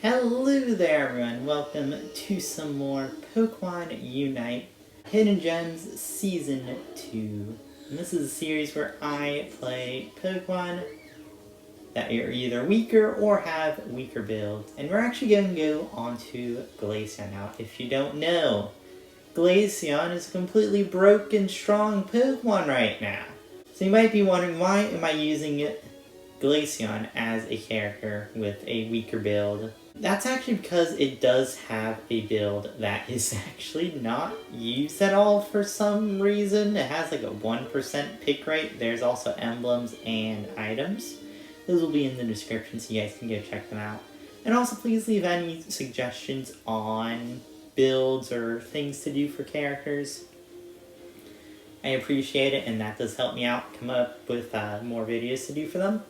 Hello there everyone, welcome to some more Pokemon Unite Hidden Gems Season 2. And this is a series where I play Pokemon that are either weaker or have weaker builds. And we're actually going to go on to Glaceon now. If you don't know, Glaceon is a completely broken, strong Pokemon right now. So you might be wondering, why am I using Glaceon as a character with a weaker build? That's actually because it does have a build that is actually not used at all for some reason. It has like a 1% pick rate. There's also emblems and items. Those will be in the description so you guys can go check them out. And also please leave any suggestions on builds or things to do for characters. I appreciate it, and that does help me out come up with more videos to do for them.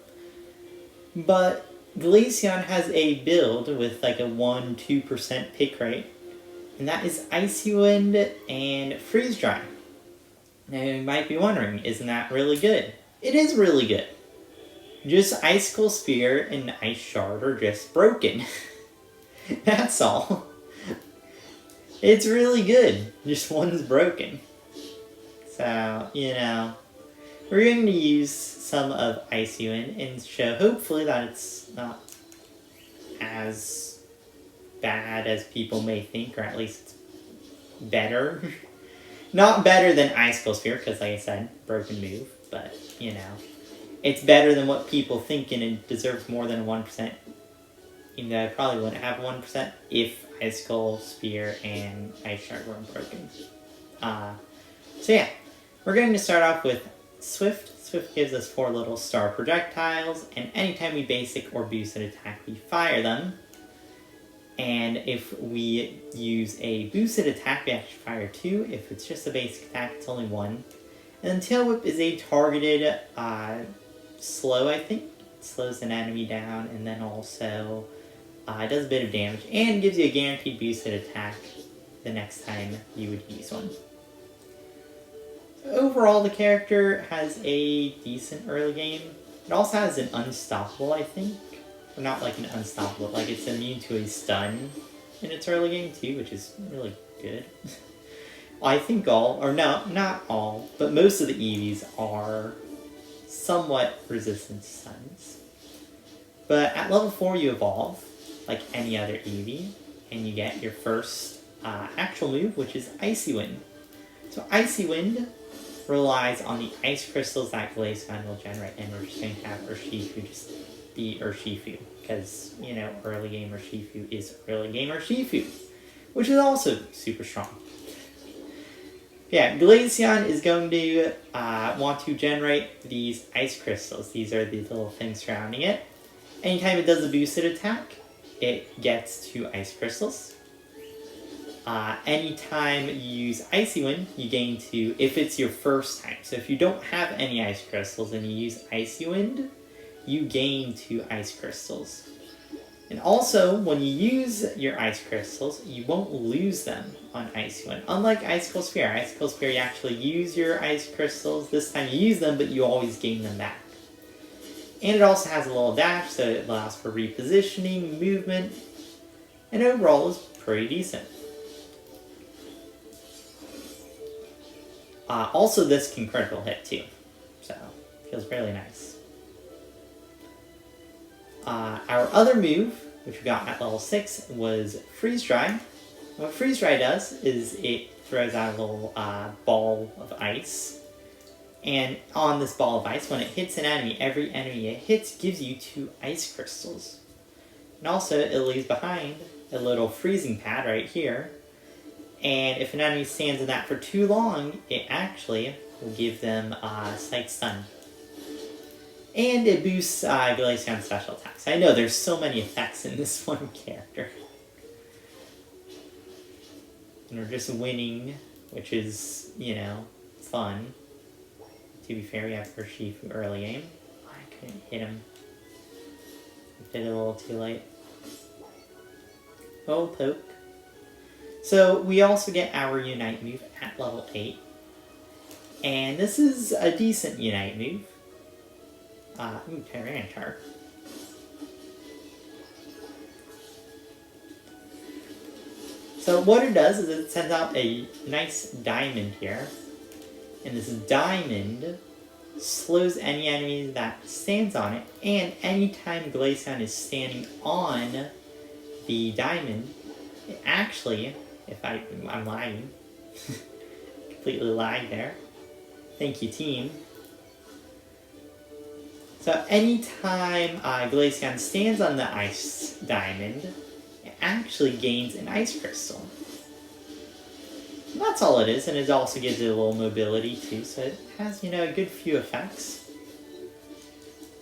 But Glaceon has a build with like a 1-2% pick rate, and that is Icy Wind and Freeze Dry. Now you might be wondering, isn't that really good? It is really good. Just Icicle Spear and Ice Shard are just broken. That's all. It's really good. Just one's broken. So, you know, we're going to use some of Icy Wind and show hopefully that it's not as bad as people may think, or at least it's better. Not better than Icicle Spear, because like I said, broken move, but, you know, it's better than what people think, and it deserves more than 1%. Even though I probably wouldn't have 1% if Icicle Spear and Ice Shard weren't broken. So yeah, we're going to start off with Swift. Swift gives us 4 little star projectiles, and anytime we basic or boost an attack, we fire them. And if we use a boosted attack, we actually fire 2. If it's just a basic attack, it's only 1. And then Tail Whip is a targeted slow, I think. It slows an enemy down, and then also does a bit of damage, and gives you a guaranteed boosted attack the next time you would use one. Overall, the character has a decent early game. It also has an unstoppable, I think. Or not like an unstoppable, like it's immune to a stun in its early game too, which is really good. I think all, or no, not all, but most of the EVs are somewhat resistant to stuns. But at level 4 you evolve, like any other EV, and you get your first actual move, which is Icy Wind. So Icy Wind relies on the ice crystals that Glaceon will generate, and we're just going to have Urshifu just be Urshifu, because, you know, early game Urshifu is early game Urshifu, which is also super strong. Yeah, Glaceon is going to want to generate these ice crystals. These are the little things surrounding it. Anytime it does a boosted attack, it gets 2 ice crystals. Anytime you use Icy Wind, you gain 2 if it's your first time. So if you don't have any ice crystals and you use Icy Wind, you gain 2 ice crystals. And also, when you use your ice crystals, you won't lose them on Icy Wind. Unlike Icicle Spear. Icicle Spear, you actually use your ice crystals. This time you use them, but you always gain them back. And it also has a little dash, so it allows for repositioning, movement, and overall is pretty decent. Also, this can critical hit too, so feels really nice. Our other move, which we got at level 6, was Freeze Dry. What Freeze Dry does is it throws out a little ball of ice, and on this ball of ice, when it hits an enemy, every enemy it hits gives you 2 ice crystals. And also, it leaves behind a little freezing pad right here. And if an enemy stands in that for too long, it actually will give them Psych Stun. And it boosts Glaceon special attacks. I know there's so many effects in this one character. And we're just winning, which is, you know, fun. To be fair, we have Urshifu early game. I couldn't hit him. Did it a little too late. Oh, poke. So we also get our Unite move at level 8. And this is a decent Unite move. Tyranitar. So what it does is it sends out a nice diamond here. And this diamond slows any enemy that stands on it. And anytime Glaceon is standing on the diamond, it actually, if I'm lagging, completely lagged there. Thank you, team. So anytime Glaceon stands on the ice diamond, it actually gains an ice crystal. And that's all it is, and it also gives it a little mobility too, so it has, you know, a good few effects.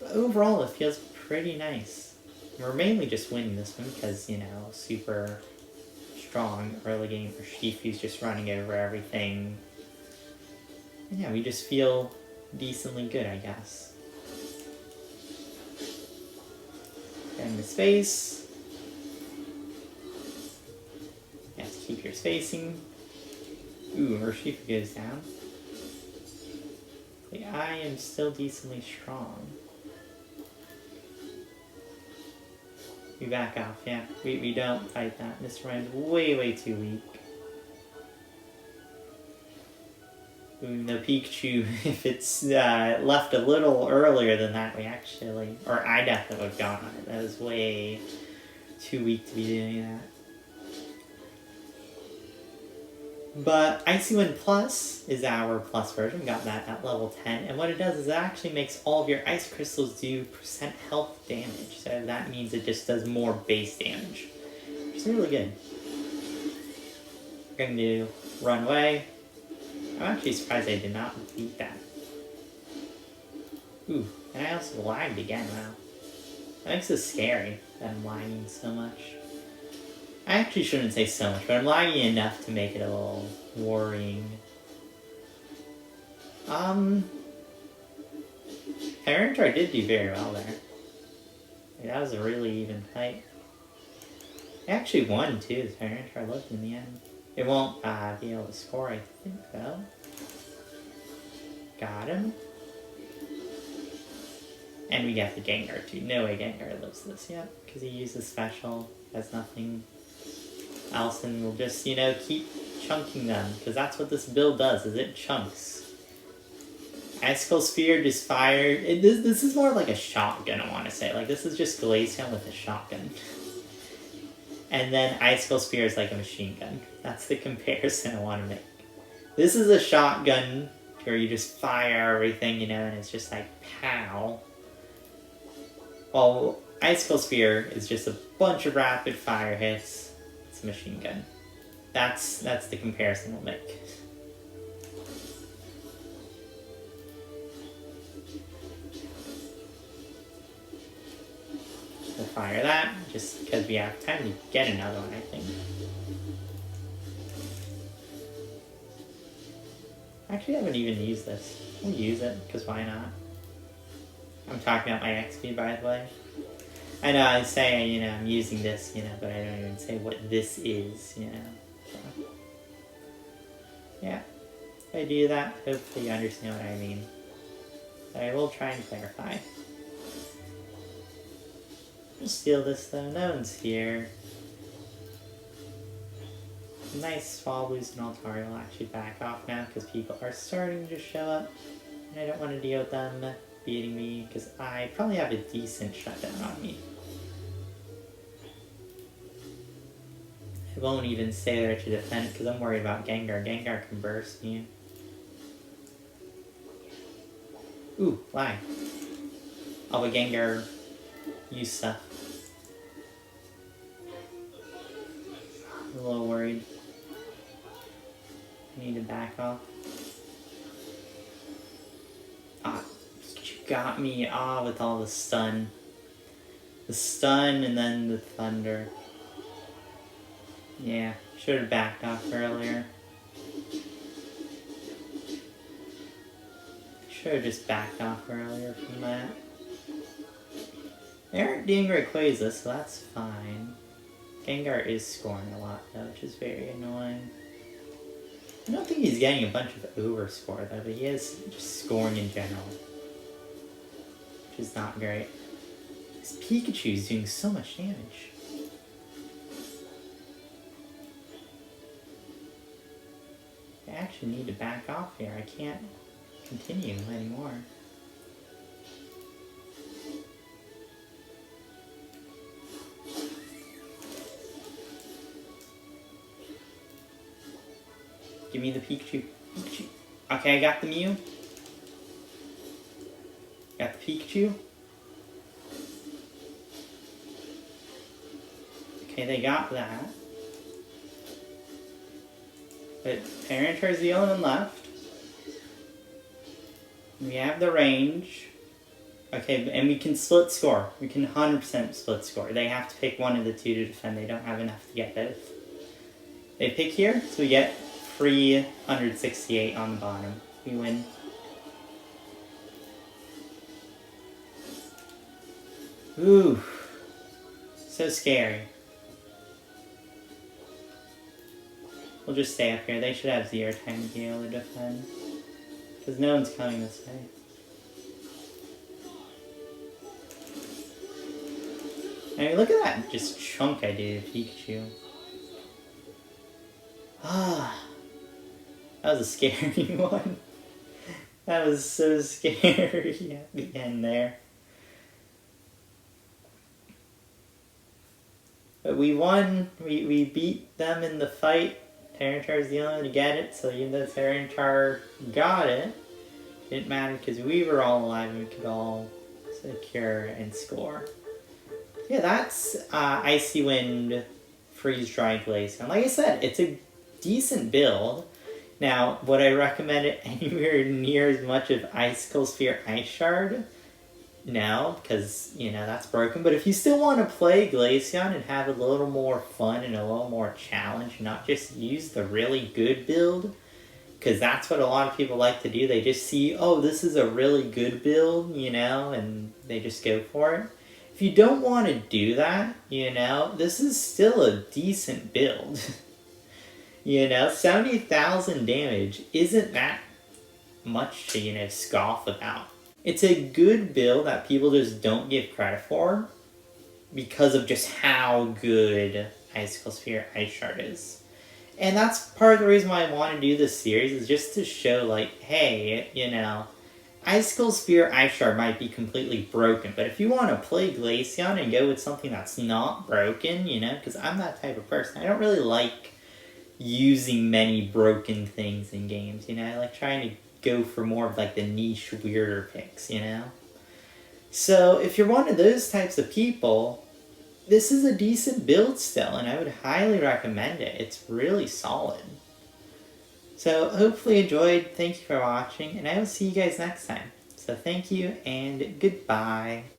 But overall, it feels pretty nice. We're mainly just winning this one because, you know, super strong early game for Shifu's just running over everything. And yeah, we just feel decently good, I guess. Getting the space. You have to keep your spacing. Ooh, Urshifu goes down. The I am still decently strong. We back off, yeah. We don't fight that. This Ryan's way too weak. Ooh, the Pikachu, if it's left a little earlier than that, we actually... Or I definitely would have gone on it. That was way too weak to be doing that. But Icy Wind Plus is our plus version. We got that at level 10. And what it does is it actually makes all of your ice crystals do % health damage. So that means it just does more base damage, which is really good. We're going to run away. I'm actually surprised I did not beat that. Ooh, and I also lagged again, wow. That makes it scary that I'm lagging so much. I actually shouldn't say so much, but I'm lagging enough to make it a little worrying. Tyranitar did do very well there. That was a really even fight. I actually won too, Tyranitar lived in the end. It won't be able to score, I think, though. Got him. And we got the Gengar too. No way Gengar lives this yet, because he uses special, has nothing else, and we'll just, you know, keep chunking them, because that's what this build does, is it chunks. Icicle Spear just fire. This is more like a shotgun, I want to say. Like, this is just Glaceon with a shotgun. And then Icicle Spear is like a machine gun. That's the comparison I want to make. This is a shotgun where you just fire everything, you know, and it's just like, pow. Well, Icicle Spear is just a bunch of rapid fire hits. It's a machine gun. That's the comparison we'll make. We'll fire that, just because we have time to get another one, I think. Actually, I haven't even used this. We'll use it, because why not? I'm talking about my XP, by the way. I know I say, you know, I'm using this, you know, but I don't even say what this is, you know. So, yeah. If I do that, hopefully you understand what I mean. But I will try and clarify. We'll steal this, though. No one's here. Nice Swablu's and Altaria will actually back off now, because people are starting to show up. And I don't want to deal with them beating me, because I probably have a decent shutdown on me. I won't even say that I should defend because I'm worried about Gengar. Gengar can burst me. Ooh, lie. Oh, but Gengar use stuff. I'm a little worried. I need to back off. Ah, you got me. Ah, with all the stun. The stun and then the thunder. Yeah, should have backed off earlier. Should have just backed off earlier from that. They aren't doing Rayquaza, so that's fine. Gengar is scoring a lot though, which is very annoying. I don't think he's getting a bunch of overscore though, but he is just scoring in general. Which is not great. This Pikachu is doing so much damage. actually need to back off here. I can't continue anymore. Give me the Pikachu. Pikachu. Okay, I got the Mew. Got the Pikachu. Okay, they got that. But Tyranitar's the only one left. We have the range. Okay, and we can split score. We can 100% split score. They have to pick one of the two to defend. They don't have enough to get both. They pick here, so we get free 168 on the bottom. We win. Ooh. So scary. We'll just stay up here. They should have 0 time to be able to defend. Because no one's coming this way. I mean, look at that just chunk I did to Pikachu. Ah. That was a scary one. That was so scary at the end there. But we won. We beat them in the fight. Tyranitar's the only one to get it, so even though Tyranitar got it, it didn't matter because we were all alive and we could all secure and score. Yeah, that's Icy Wind, Freeze Dry Glaceon. Like I said, it's a decent build. Now, would I recommend it anywhere near as much of Icicle Sphere Ice Shard? No, because, you know, that's broken. But if you still want to play Glaceon and have a little more fun and a little more challenge, not just use the really good build, because that's what a lot of people like to do. They just see, oh, this is a really good build, you know, and they just go for it. If you don't want to do that, you know, this is still a decent build. You know, 70,000 damage isn't that much to, you know, scoff about. It's a good build that people just don't give credit for because of just how good Icicle Sphere Ice Shard is. And that's part of the reason why I want to do this series, is just to show, like, hey, you know, Icicle Sphere Ice Shard might be completely broken, but if you want to play Glaceon and go with something that's not broken, you know, because I'm that type of person. I don't really like using many broken things in games, you know. I like trying to go for more of like the niche, weirder picks, you know? So if you're one of those types of people, this is a decent build still, and I would highly recommend it. It's really solid. So hopefully you enjoyed. Thank you for watching, and I will see you guys next time. So thank you, and goodbye.